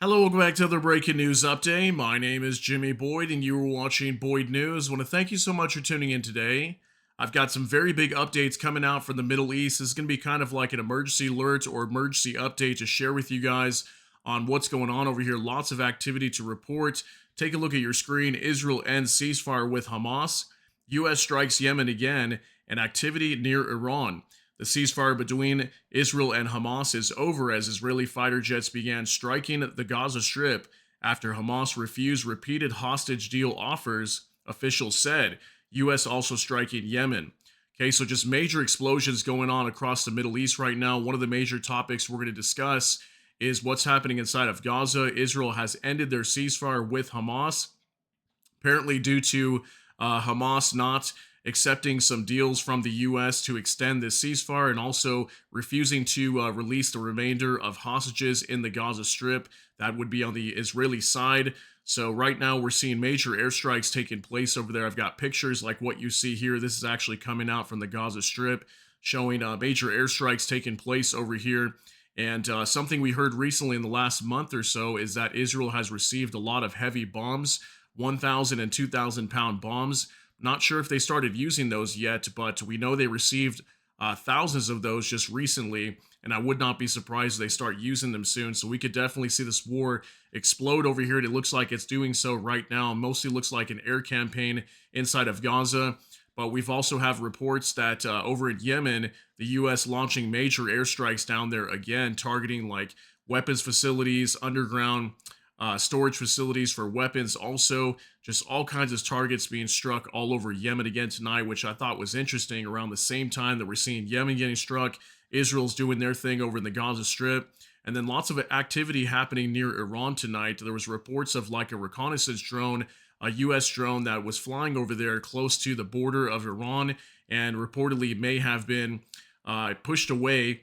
Hello, welcome back to the breaking news update. My name is Jimmy Boyd, and you are watching Boyd News. I want to thank you so much for tuning in today. I've got some very big updates coming out from the Middle East. This is going to be kind of like an emergency alert or emergency update to share with you guys on what's going on over here. Lots of activity to report. Take a look at your screen. Israel ends ceasefire with Hamas. U.S. strikes Yemen again, and activity near Iran. The ceasefire between Israel and Hamas is over as Israeli fighter jets began striking the Gaza Strip after Hamas refused repeated hostage deal offers, officials said. U.S. also striking Yemen. Okay, so just major explosions going on across the Middle East right now. One of the major topics we're going to discuss is what's happening inside of Gaza. Israel has ended their ceasefire with Hamas, apparently due to Hamas not accepting some deals from the U.S. to extend this ceasefire and also refusing to release the remainder of hostages in the Gaza Strip. That would be on the Israeli side. So right now we're seeing major airstrikes taking place over there. I've got pictures like what you see here. This is actually coming out from the Gaza Strip showing major airstrikes taking place over here. And something we heard recently in the last month or so is that Israel has received a lot of heavy bombs, 1,000 and 2,000 pound bombs. Not sure if they started using those yet, but we know they received thousands of those just recently, and I would not be surprised if they start using them soon. So we could definitely see this war explode over here, and it looks like it's doing so right now. Mostly looks like an air campaign inside of Gaza, but we've also have reports that over in Yemen, the U.S. launching major airstrikes down there again, targeting like weapons facilities, underground storage facilities for weapons, also just all kinds of targets being struck all over Yemen again tonight, which I thought was interesting. Around the same time that we're seeing Yemen getting struck, Israel's doing their thing over in the Gaza Strip, and then lots of activity happening near Iran tonight. There was reports of like a reconnaissance drone, a U.S. drone that was flying over there close to the border of Iran, and reportedly may have been pushed away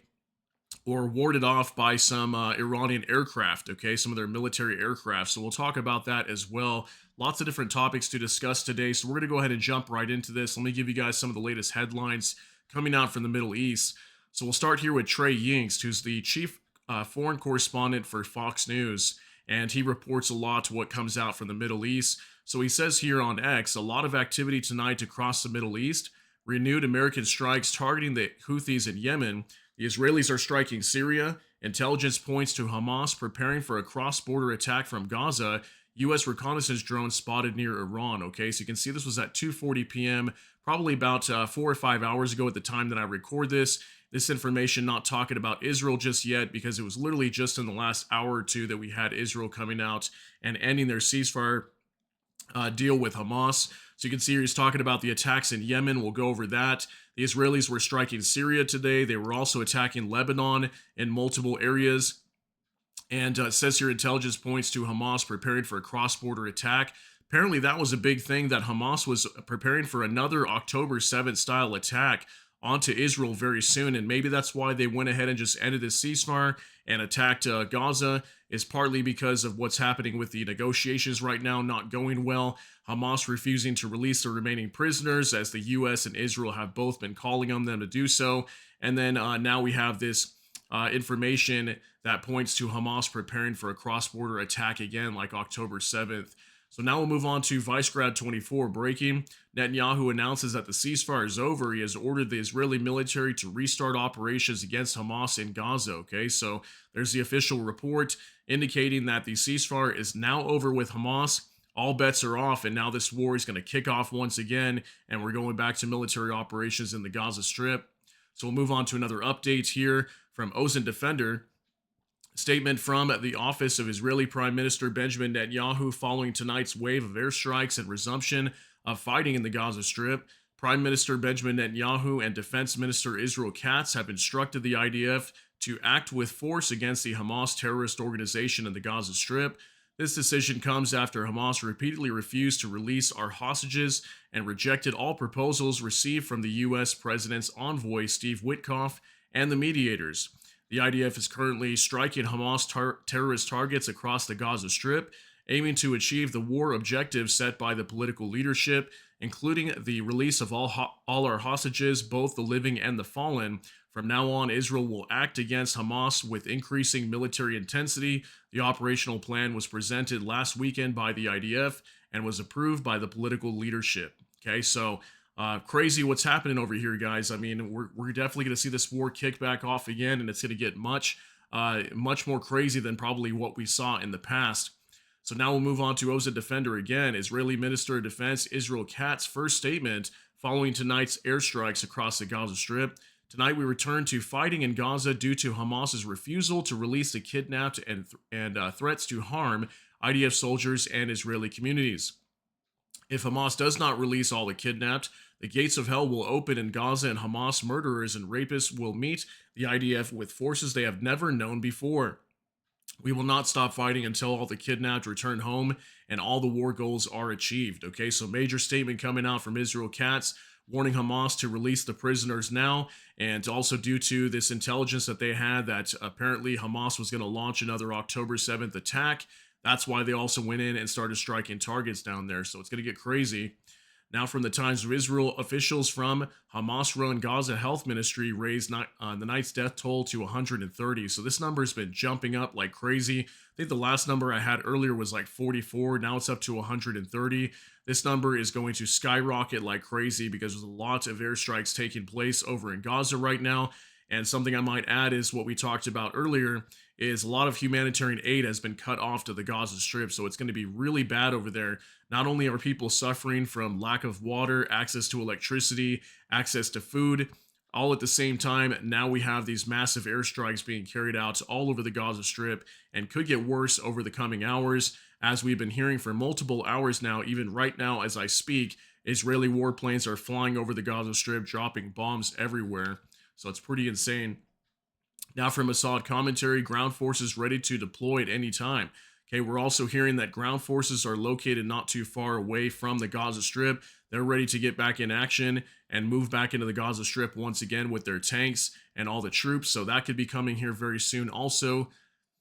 or warded off by some Iranian aircraft, okay, some of their military aircraft. So we'll talk about that as well. Lots of different topics to discuss today. So we're going to go ahead and jump right into this. Let me give you guys some of the latest headlines coming out from the Middle East. So we'll start here with Trey Yingst, who's the chief foreign correspondent for Fox News, and he reports a lot what comes out from the Middle East. So he says here on X, a lot of activity tonight across the Middle East, renewed American strikes targeting the Houthis in Yemen. The Israelis are striking Syria. Intelligence points to Hamas preparing for a cross-border attack from Gaza. U.S. reconnaissance drone spotted near Iran. Okay, so you can see this was at 2:40 p.m., probably about 4 or 5 hours ago at the time that I record this. This information not talking about Israel just yet because it was literally just in the last hour or two that we had Israel coming out and ending their ceasefire deal with Hamas. So you can see here he's talking about the attacks in Yemen. We'll go over that. The Israelis were striking Syria today. They were also attacking Lebanon in multiple areas. And it says here intelligence points to Hamas preparing for a cross-border attack. Apparently that was a big thing, that Hamas was preparing for another October 7th style attack onto Israel very soon, and maybe that's why they went ahead and just ended this ceasefire and attacked Gaza, is partly because of what's happening with the negotiations right now not going well. Hamas refusing to release the remaining prisoners, as the U.S. and Israel have both been calling on them to do so. And then now we have this information that points to Hamas preparing for a cross-border attack again, like October 7th. So now we'll move on to Vicegrad 24 breaking. Netanyahu announces that the ceasefire is over. He has ordered the Israeli military to restart operations against Hamas in Gaza. Okay, so there's the official report indicating that the ceasefire is now over with Hamas. All bets are off, and now this war is going to kick off once again, and we're going back to military operations in the Gaza Strip. So we'll move on to another update here from Ozen Defender. Statement from the office of Israeli Prime Minister Benjamin Netanyahu following tonight's wave of airstrikes and resumption of fighting in the Gaza Strip. Prime Minister Benjamin Netanyahu and Defense Minister Israel Katz have instructed the IDF to act with force against the Hamas terrorist organization in the Gaza Strip. This decision comes after Hamas repeatedly refused to release our hostages and rejected all proposals received from the U.S. President's envoy, Steve Witkoff, and the mediators. The IDF is currently striking Hamas terrorist targets across the Gaza Strip, aiming to achieve the war objectives set by the political leadership, including the release of all our hostages, both the living and the fallen, From now on, Israel will act against Hamas with increasing military intensity. The operational plan was presented last weekend by the IDF and was approved by the political leadership. Okay, so crazy what's happening over here, guys. I mean, we're definitely going to see this war kick back off again, and it's going to get much more crazy than probably what we saw in the past. So now we'll move on to Oza Defender again. Israeli Minister of Defense Israel Katz's first statement following tonight's airstrikes across the Gaza Strip. Tonight we return to fighting in Gaza due to Hamas's refusal to release the kidnapped and threats to harm IDF soldiers and Israeli communities. If Hamas does not release all the kidnapped, the gates of hell will open in Gaza and Hamas murderers and rapists will meet the IDF with forces they have never known before. We will not stop fighting until all the kidnapped return home and all the war goals are achieved. Okay, so major statement coming out from Israel Katz, warning Hamas to release the prisoners now, and also due to this intelligence that they had that apparently Hamas was going to launch another October 7th attack. That's why they also went in and started striking targets down there. So it's going to get crazy. Now, from the Times of Israel, officials from Hamas-run Gaza Health Ministry raised the night's death toll to 130. So this number has been jumping up like crazy. I think the last number I had earlier was like 44. Now it's up to 130. This number is going to skyrocket like crazy because there's a lot of airstrikes taking place over in Gaza right now. And something I might add is what we talked about earlier is a lot of humanitarian aid has been cut off to the Gaza Strip. So it's going to be really bad over there. Not only are people suffering from lack of water, access to electricity, access to food, all at the same time, now we have these massive airstrikes being carried out all over the Gaza Strip and could get worse over the coming hours. As we've been hearing for multiple hours now, even right now as I speak, Israeli warplanes are flying over the Gaza Strip, dropping bombs everywhere. So it's pretty insane. Now from Assad commentary, ground forces ready to deploy at any time. Okay, we're also hearing that ground forces are located not too far away from the Gaza Strip. They're ready to get back in action and move back into the Gaza Strip once again with their tanks and all the troops. So that could be coming here very soon also.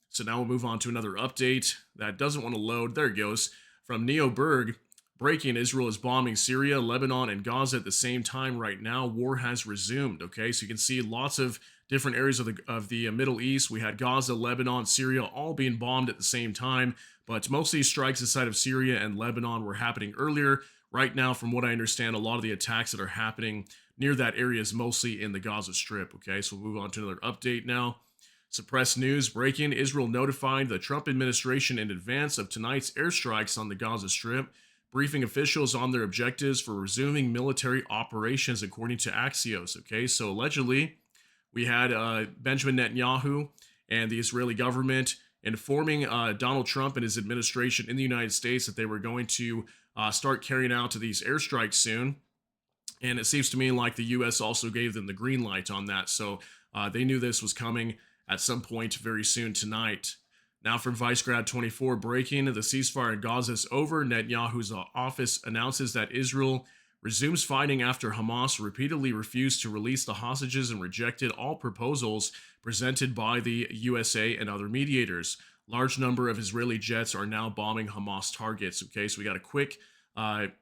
So now we'll move on to another update that doesn't want to load. There it goes. From Neo Berg, breaking: Israel is bombing Syria, Lebanon, and Gaza at the same time right now. War has resumed. Okay, so you can see lots of different areas of the Middle East. We had Gaza, Lebanon, Syria all being bombed at the same time, but most of these strikes inside of Syria and Lebanon were happening earlier. Right now, from what I understand, a lot of the attacks that are happening near that area is mostly in the Gaza Strip. Okay, so we'll move on to another update now. Suppressed news breaking: Israel notified the Trump administration in advance of tonight's airstrikes on the Gaza Strip, briefing officials on their objectives for resuming military operations, according to Axios. Okay, so allegedly, we had Benjamin Netanyahu and the Israeli government informing Donald Trump and his administration in the United States that they were going to start carrying out to these airstrikes soon. And it seems to me like the U.S. also gave them the green light on that. So they knew this was coming at some point very soon tonight. Now from Vicegrad24 breaking: the ceasefire in Gaza is over. Netanyahu's office announces that Israel resumes fighting after Hamas repeatedly refused to release the hostages and rejected all proposals presented by the USA and other mediators. Large number of Israeli jets are now bombing Hamas targets. Okay, so we got a quick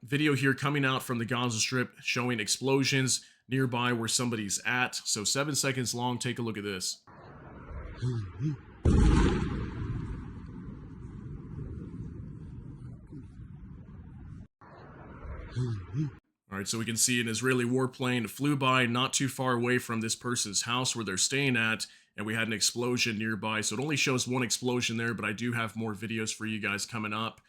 video here coming out from the Gaza Strip showing explosions nearby where somebody's at. So 7 seconds long. Take a look at this. All right, so we can see an Israeli warplane flew by not too far away from this person's house where they're staying at, and we had an explosion nearby. So it only shows one explosion there, but I do have more videos for you guys coming up.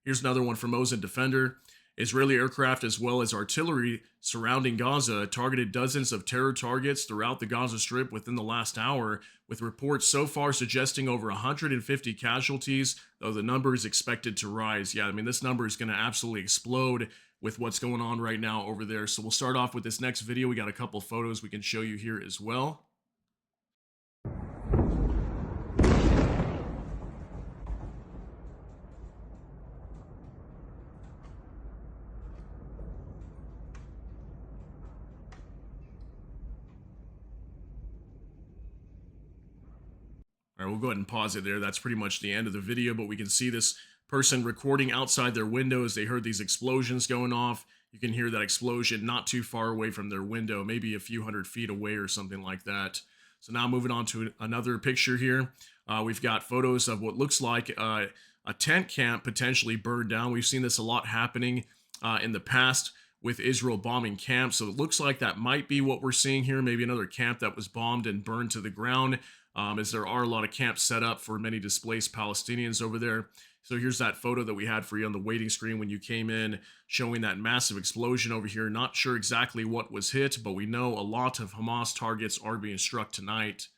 Here's another one from Oza Defender. Israeli aircraft as well as artillery surrounding Gaza targeted dozens of terror targets throughout the Gaza Strip within the last hour, with reports so far suggesting over 150 casualties, though the number is expected to rise. Yeah, I mean, this number is going to absolutely explode with what's going on right now over there. So we'll start off with this next video. We got a couple photos we can show you here as well. All right, we'll go ahead and pause it there. That's pretty much the end of the video, but we can see this person recording outside their windows. They heard these explosions going off. You can hear that explosion not too far away from their window, maybe a few hundred feet away or something like that. So now moving on to another picture here. We've got photos of what looks like a tent camp potentially burned down. We've seen this a lot happening in the past with Israel bombing camps. So it looks like that might be what we're seeing here. Maybe another camp that was bombed and burned to the ground, as there are a lot of camps set up for many displaced Palestinians over there. So here's that photo that we had for you on the waiting screen when you came in, showing that massive explosion over here. Not sure exactly what was hit, but we know a lot of Hamas targets are being struck tonight.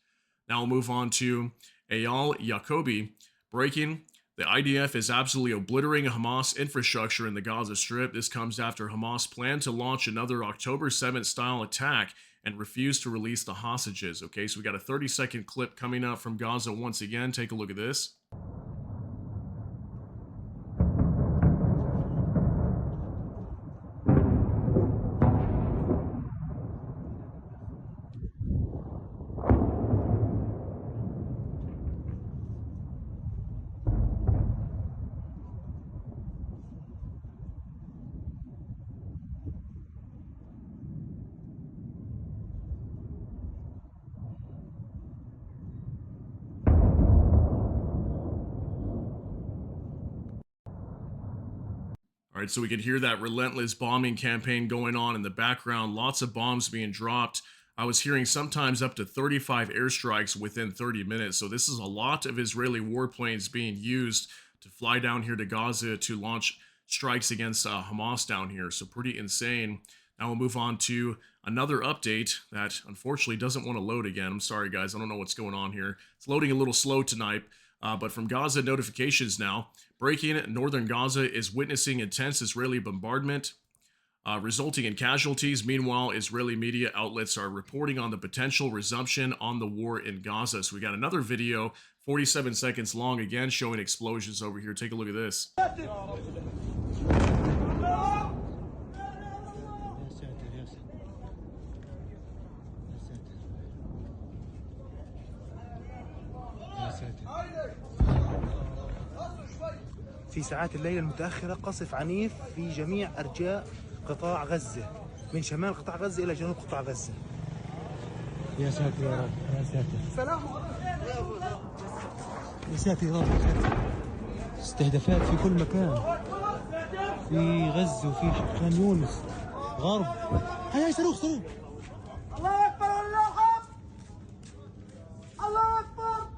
Now we'll move on to Eyal Yacobi breaking. The IDF is absolutely obliterating Hamas infrastructure in the Gaza Strip. This comes after Hamas planned to launch another October 7th style attack and refused to release the hostages. Okay, so we got a 30-second clip coming up from Gaza once again. Take a look at this. All right, so we could hear that relentless bombing campaign going on in the background. Lots of bombs being dropped. I was hearing sometimes up to 35 airstrikes within 30 minutes. So this is a lot of Israeli warplanes being used to fly down here to Gaza to launch strikes against Hamas down here. So pretty insane. Now we'll move on to another update that unfortunately doesn't want to load again. I'm sorry, guys. I don't know what's going on here. It's loading a little slow tonight. But from Gaza notifications now, breaking: northern Gaza is witnessing intense Israeli bombardment, resulting in casualties. Meanwhile, Israeli media outlets are reporting on the potential resumption on the war in Gaza. So we got another video, 47 seconds long, again showing explosions over here. Take a look at this. في ساعات الليل المتأخرة قصف عنيف في جميع أرجاء قطاع غزة، من شمال قطاع غزة إلى جنوب قطاع غزة. يا ساتر يا رب، يا ساتر. سلام. يا ساتر يا رب. استهدافات في كل مكان. في غزة وفي خان يونس، غرب. هيا صاروخ صاروخ. الله أكبر الله أكبر. الله أكبر.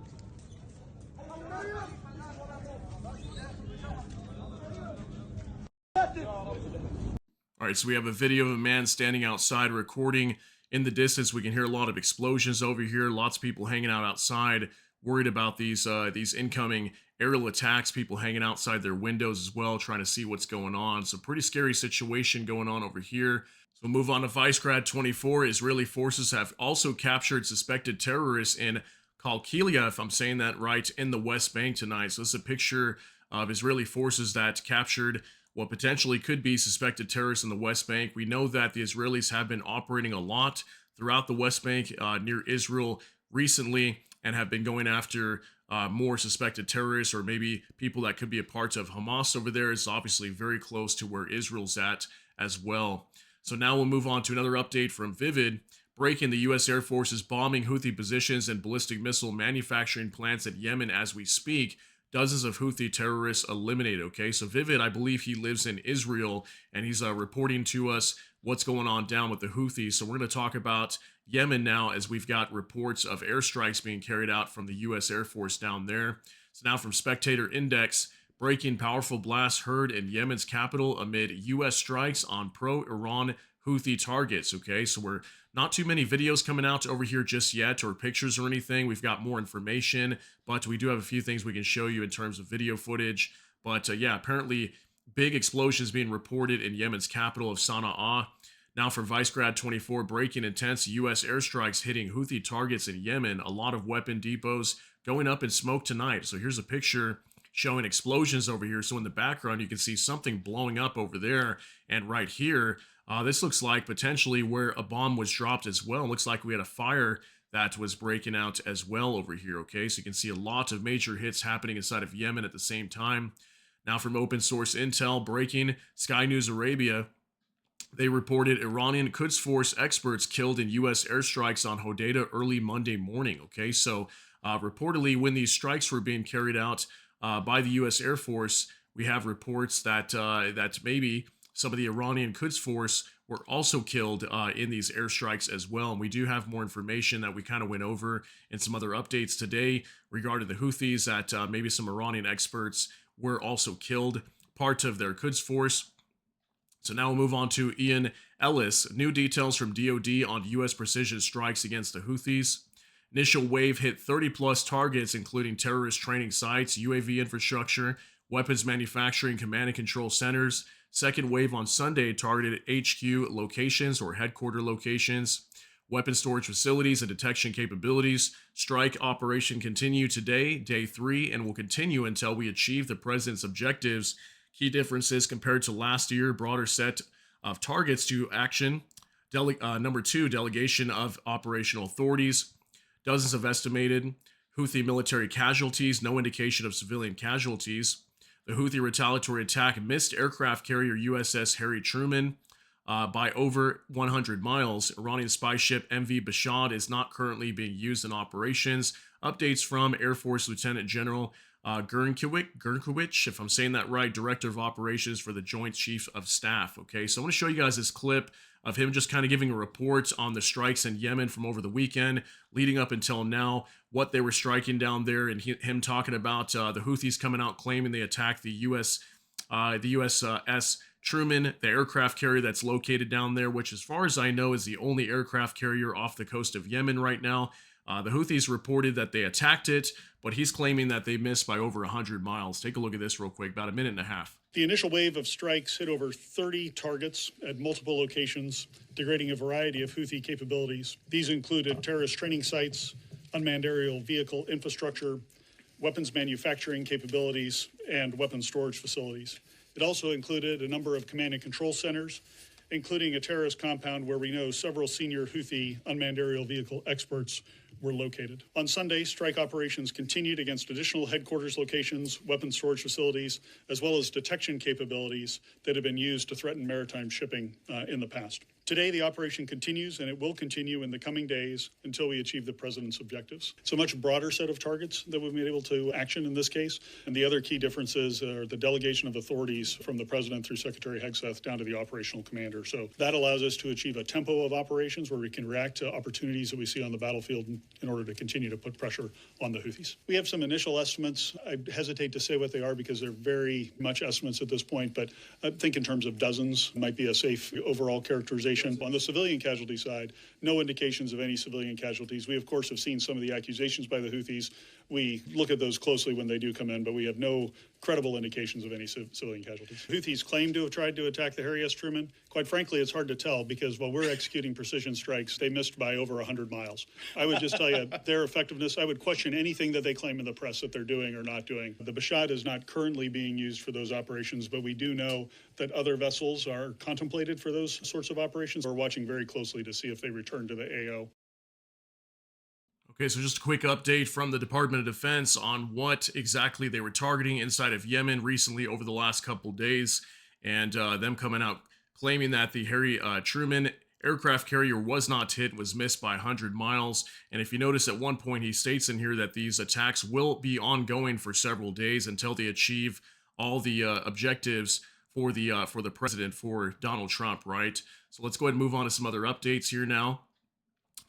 All right, so we have a video of a man standing outside recording. In the distance, we can hear a lot of explosions over here. Lots of people hanging out outside, worried about these incoming aerial attacks. People hanging outside their windows as well, trying to see what's going on. So pretty scary situation going on over here. So we'll move on to Vicegrad 24. Israeli forces have also captured suspected terrorists in Kalkilia, if I'm saying that right, in the West Bank tonight. So this is a picture of Israeli forces that captured what potentially could be suspected terrorists in the West Bank. We know that the Israelis have been operating a lot throughout the West Bank near Israel recently, and have been going after more suspected terrorists, or maybe people that could be a part of Hamas over there. It's obviously very close to where Israel's at as well. So now we'll move on to another update from Vivid. Breaking: the U.S. Air Force is bombing Houthi positions and ballistic missile manufacturing plants at Yemen as we speak. Dozens of Houthi terrorists eliminated. Okay, so Vivid, I believe he lives in Israel, and he's reporting to us what's going on down with the Houthis. So we're going to talk about Yemen now, as we've got reports of airstrikes being carried out from the U.S. Air Force down there. So now from Spectator Index: breaking: powerful blasts heard in Yemen's capital amid U.S. strikes on pro-Iran Houthi targets. Okay, so we're not too many videos coming out over here just yet, or pictures or anything. We've got more information, but we do have a few things we can show you in terms of video footage. But yeah, apparently big explosions being reported in Yemen's capital of Sana'a. Now for Vicegrad 24, breaking: intense U.S. airstrikes hitting Houthi targets in Yemen. A lot of weapon depots going up in smoke tonight. So here's a picture showing explosions over here. So in the background, you can see something blowing up over there. And right here, this looks like potentially where a bomb was dropped as well. It looks like we had a fire that was breaking out as well over here. Okay, so you can see a lot of major hits happening inside of Yemen at the same time. Now from open source intel: breaking: Sky News Arabia They reported Iranian Quds Force experts killed in U.S. airstrikes on Hodeidah early Monday morning. Okay, so reportedly, when these strikes were being carried out by the U.S. Air Force, we have reports that maybe some of the Iranian Quds Force were also killed in these airstrikes as well. And we do have more information that we kind of went over in some other updates today regarding the Houthis that maybe some Iranian experts were also killed, part of their Quds Force. So now we'll move on to Ian Ellis. New details from DoD on U.S. precision strikes against the Houthis. Initial wave hit 30 plus targets, including terrorist training sites, UAV infrastructure, weapons manufacturing, command and control centers. Second wave on Sunday targeted HQ locations or headquarter locations, weapon storage facilities, and detection capabilities. Strike operation continue today, day 3, and will continue until we achieve the president's objectives. Key differences compared to last year: broader set of targets to action. Number 2, delegation of operational authorities. Dozens of estimated Houthi military casualties, no indication of civilian casualties. The Houthi retaliatory attack missed aircraft carrier USS Harry Truman by over 100 miles. Iranian spy ship MV Bashad is not currently being used in operations. Updates from Air Force Lieutenant General Gernkiewicz, if I'm saying that right, Director of Operations for the Joint Chief of Staff. Okay, so I want to show you guys this clip of him just kind of giving a report on the strikes in Yemen from over the weekend, leading up until now, what they were striking down there, and him talking about the Houthis coming out claiming they attacked the USS Truman, the aircraft carrier that's located down there, which, as far as I know, is the only aircraft carrier off the coast of Yemen right now. The Houthis reported that they attacked it, but he's claiming that they missed by over 100 miles. Take a look at this real quick, about a minute and a half. The initial wave of strikes hit over 30 targets at multiple locations, degrading a variety of Houthi capabilities. These included terrorist training sites, unmanned aerial vehicle infrastructure, weapons manufacturing capabilities, and weapons storage facilities. It also included a number of command and control centers, including a terrorist compound where we know several senior Houthi unmanned aerial vehicle experts were located. On Sunday, strike operations continued against additional headquarters locations, weapons storage facilities, as well as detection capabilities that have been used to threaten maritime shipping in the past. Today, the operation continues, and it will continue in the coming days until we achieve the president's objectives. It's a much broader set of targets that we've been able to action in this case. And the other key differences are the delegation of authorities from the president through Secretary Hegseth down to the operational commander. So that allows us to achieve a tempo of operations where we can react to opportunities that we see on the battlefield in order to continue to put pressure on the Houthis. We have some initial estimates. I hesitate to say what they are because they're very much estimates at this point, but I think in terms of dozens might be a safe overall characterization. On the civilian casualty side, no indications of any civilian casualties. We, of course, have seen some of the accusations by the Houthis. We look at those closely when they do come in, but we have no credible indications of any civilian casualties. Houthis claim to have tried to attack the Harry S. Truman. Quite frankly, it's hard to tell because while we're executing precision strikes, they missed by over 100 miles. I would just tell you their effectiveness, I would question anything that they claim in the press that they're doing or not doing. The Bashad is not currently being used for those operations, but we do know that other vessels are contemplated for those sorts of operations. We're watching very closely to see if they return to the AO. Okay, so just a quick update from the Department of Defense on what exactly they were targeting inside of Yemen recently over the last couple days, and them coming out claiming that the Harry Truman aircraft carrier was not hit, was missed by 100 miles. And if you notice, at one point he states in here that these attacks will be ongoing for several days until they achieve all the objectives for the president, for Donald Trump, right? So let's go ahead and move on to some other updates here now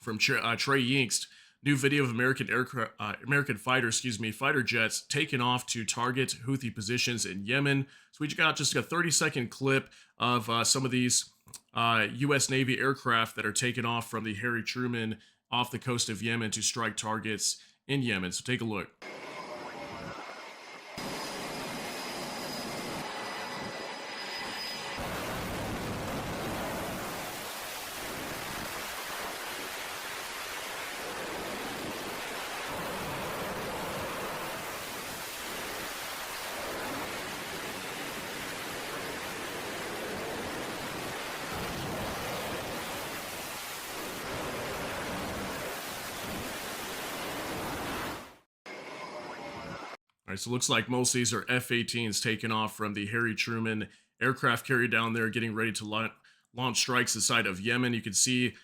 from Trey Yingst. New video of American fighter jets taken off to target Houthi positions in Yemen. So we got just a 30-second clip of some of these U.S. Navy aircraft that are taken off from the Harry Truman off the coast of Yemen to strike targets in Yemen. So take a look. All right, so it looks like most of these are F-18s taken off from the Harry Truman aircraft carrier down there, getting ready to launched strikes inside of Yemen. You can see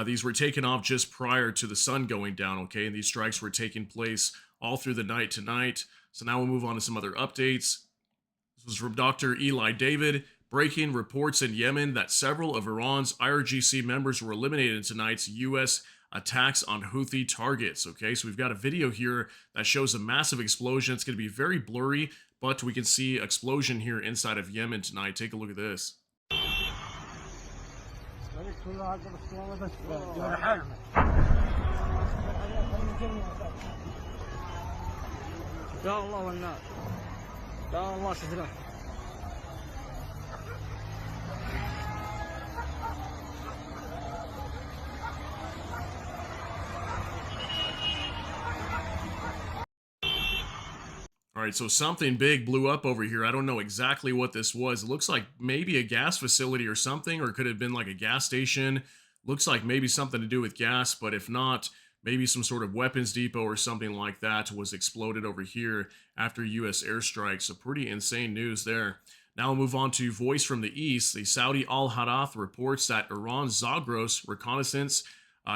these were taken off just prior to the sun going down, okay? And these strikes were taking place all through the night tonight. So now we'll move on to some other updates. This was from Dr. Eli David. Breaking reports in Yemen that several of Iran's IRGC members were eliminated in tonight's U.S. attacks on Houthi targets. Okay, so we've got a video here that shows a massive explosion. It's going to be very blurry, but we can see explosion here inside of Yemen tonight. Take a look at this. All right, so something big blew up over here. I don't know exactly what this was. It looks like maybe a gas facility or something, or it could have been like a gas station. Looks like maybe something to do with gas, but if not, maybe some sort of weapons depot or something like that was exploded over here after U.S. airstrikes. So pretty insane news there. Now we'll move on to Voice from the East. The Saudi Al-Hadath reports that Iran's Zagros reconnaissance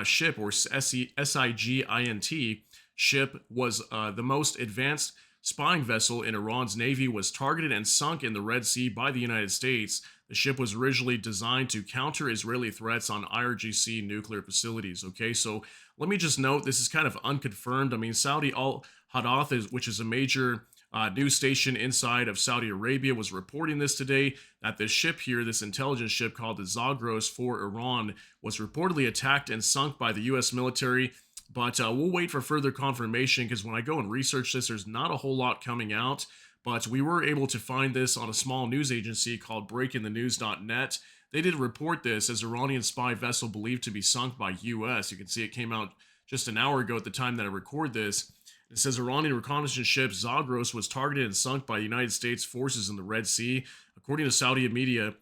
ship, or SIGINT ship, was the most advanced spying vessel in Iran's navy, was targeted and sunk in the Red Sea by the United States. The ship was originally designed to counter Israeli threats on IRGC nuclear facilities. Okay, so let me just note, this is kind of unconfirmed. I mean, Saudi Al-Hadath, which is a major news station inside of Saudi Arabia, was reporting this today, that this ship here, this intelligence ship called the Zagros for Iran, was reportedly attacked and sunk by the U.S. military. But we'll wait for further confirmation, because when I go and research this, there's not a whole lot coming out. But we were able to find this on a small news agency called breakingthenews.net. They did report this as Iranian spy vessel believed to be sunk by U.S. You can see it came out just an hour ago at the time that I record this. It says Iranian reconnaissance ship Zagros was targeted and sunk by United States forces in the Red Sea. According to Saudi media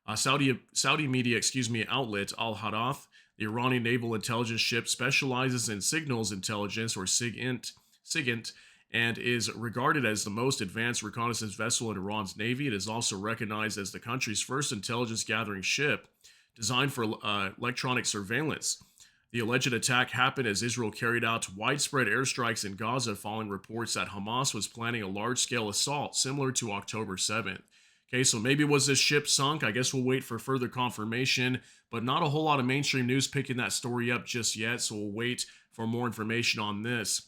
outlet Al-Hadath, the Iranian naval intelligence ship specializes in signals intelligence, or SIGINT, and is regarded as the most advanced reconnaissance vessel in Iran's navy. It is also recognized as the country's first intelligence gathering ship designed for electronic surveillance. The alleged attack happened as Israel carried out widespread airstrikes in Gaza following reports that Hamas was planning a large-scale assault similar to October 7th. Okay, so maybe was this ship sunk? I guess we'll wait for further confirmation, but not a whole lot of mainstream news picking that story up just yet, so we'll wait for more information on this.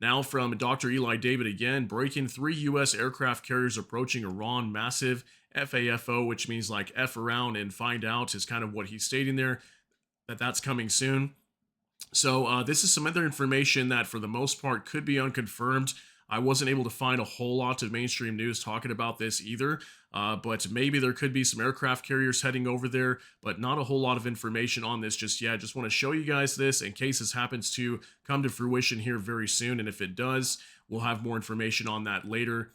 Now from Dr. Eli David again, breaking 3 U.S. aircraft carriers approaching Iran, massive FAFO, which means like F around and find out, is kind of what he's stating there, that's coming soon. So this is some other information that for the most part could be unconfirmed. I wasn't able to find a whole lot of mainstream news talking about this either, but maybe there could be some aircraft carriers heading over there, but not a whole lot of information on this just yet. Just want to show you guys this in case this happens to come to fruition here very soon, and if it does, we'll have more information on that later.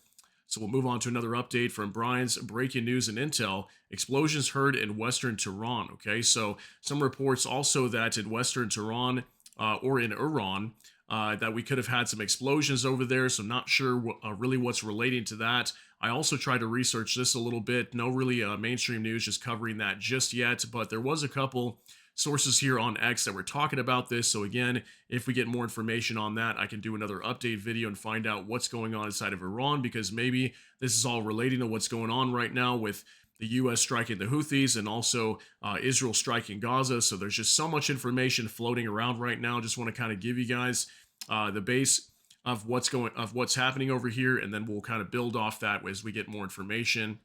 So we'll move on to another update from Brian's breaking news and intel. Explosions heard in western Tehran. Okay, so some reports also that in western Tehran or in Iran, that we could have had some explosions over there, so not sure really what's relating to that. I also tried to research this a little bit. No really mainstream news just covering that just yet, but there was a couple sources here on X that were talking about this. So again, if we get more information on that, I can do another update video and find out what's going on inside of Iran, because maybe this is all relating to what's going on right now with the U.S. striking the Houthis and also Israel striking Gaza. So there's just so much information floating around right now. Just want to kind of give you guys the base of what's happening over here, and then we'll kind of build off that as we get more information.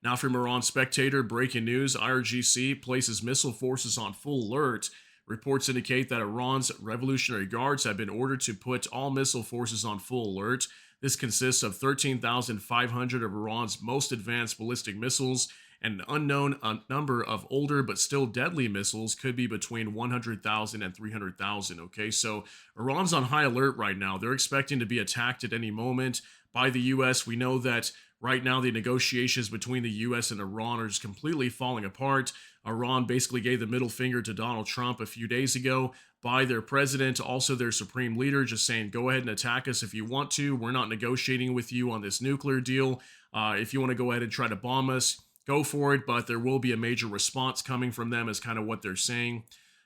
Now from Iran Spectator, breaking news, IRGC places missile forces on full alert. Reports indicate that Iran's Revolutionary Guards have been ordered to put all missile forces on full alert. This consists of 13,500 of Iran's most advanced ballistic missiles, and an unknown number of older but still deadly missiles, could be between 100,000 and 300,000. Okay, so Iran's on high alert right now. They're expecting to be attacked at any moment by the U.S. We know that right now the negotiations between the U.S. and Iran are just completely falling apart. Iran basically gave the middle finger to Donald Trump a few days ago by their president, also their supreme leader, just saying, go ahead and attack us if you want to. We're not negotiating with you on this nuclear deal. If you want to go ahead and try to bomb us, go for it, but there will be a major response coming from them, is kind of what they're saying.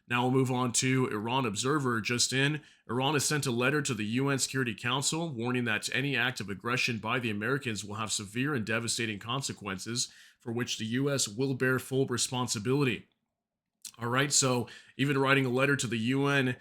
Now we'll move on to Iran Observer. Just in, Iran has sent a letter to the UN Security Council warning that any act of aggression by the Americans will have severe and devastating consequences for which the US will bear full responsibility. All right, so even writing a letter to the UN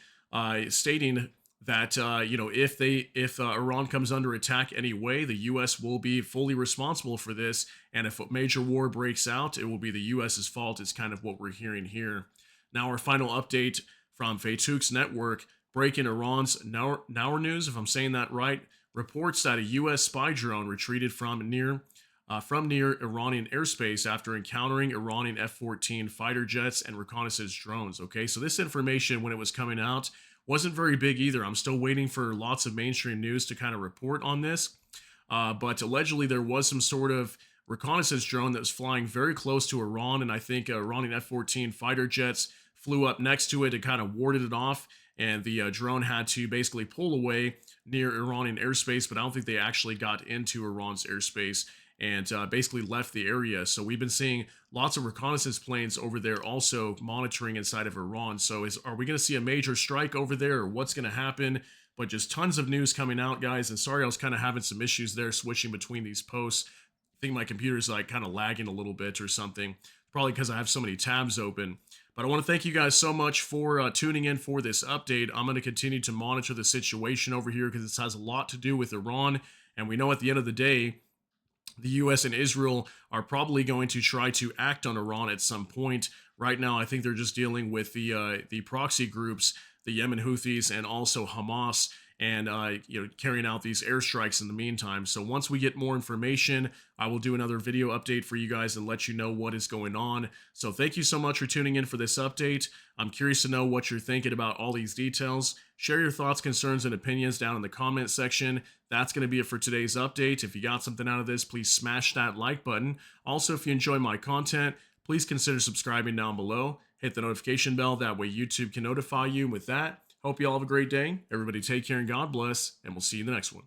stating that if Iran comes under attack anyway, the U.S. will be fully responsible for this, and if a major war breaks out, it will be the U.S.'s fault. Is kind of what we're hearing here. Now, our final update from Feituk's network: breaking Iran's Now News, if I'm saying that right, reports that a U.S. spy drone retreated from near Iranian airspace after encountering Iranian F-14 fighter jets and reconnaissance drones. Okay, so this information, when it was coming out, wasn't very big either. I'm still waiting for lots of mainstream news to kind of report on this. But allegedly, there was some sort of reconnaissance drone that was flying very close to Iran, and I think Iranian F-14 fighter jets flew up next to it and kind of warded it off. And the drone had to basically pull away near Iranian airspace, but I don't think they actually got into Iran's airspace and basically left the area. So we've been seeing lots of reconnaissance planes over there also monitoring inside of Iran. So are we going to see a major strike over there, or what's going to happen? But just tons of news coming out, guys. And sorry, I was kind of having some issues there switching between these posts. I think my computer's like kind of lagging a little bit or something, probably because I have so many tabs open. But I want to thank you guys so much for tuning in for this update. I'm going to continue to monitor the situation over here because this has a lot to do with Iran. And we know at the end of the day, the U.S. and Israel are probably going to try to act on Iran at some point. Right now, I think they're just dealing with the proxy groups, the Yemen Houthis, and also Hamas, and carrying out these airstrikes in the meantime. So once we get more information, I will do another video update for you guys and let you know what is going on. So thank you so much for tuning in for this update. I'm curious to know what you're thinking about all these details. Share your thoughts, concerns, and opinions down in the comment section. That's going to be it for today's update. If you got something out of this, please smash that like button. Also, if you enjoy my content, please consider subscribing down below. Hit the notification bell. That way YouTube can notify you. And with that, hope you all have a great day. Everybody take care and God bless, and we'll see you in the next one.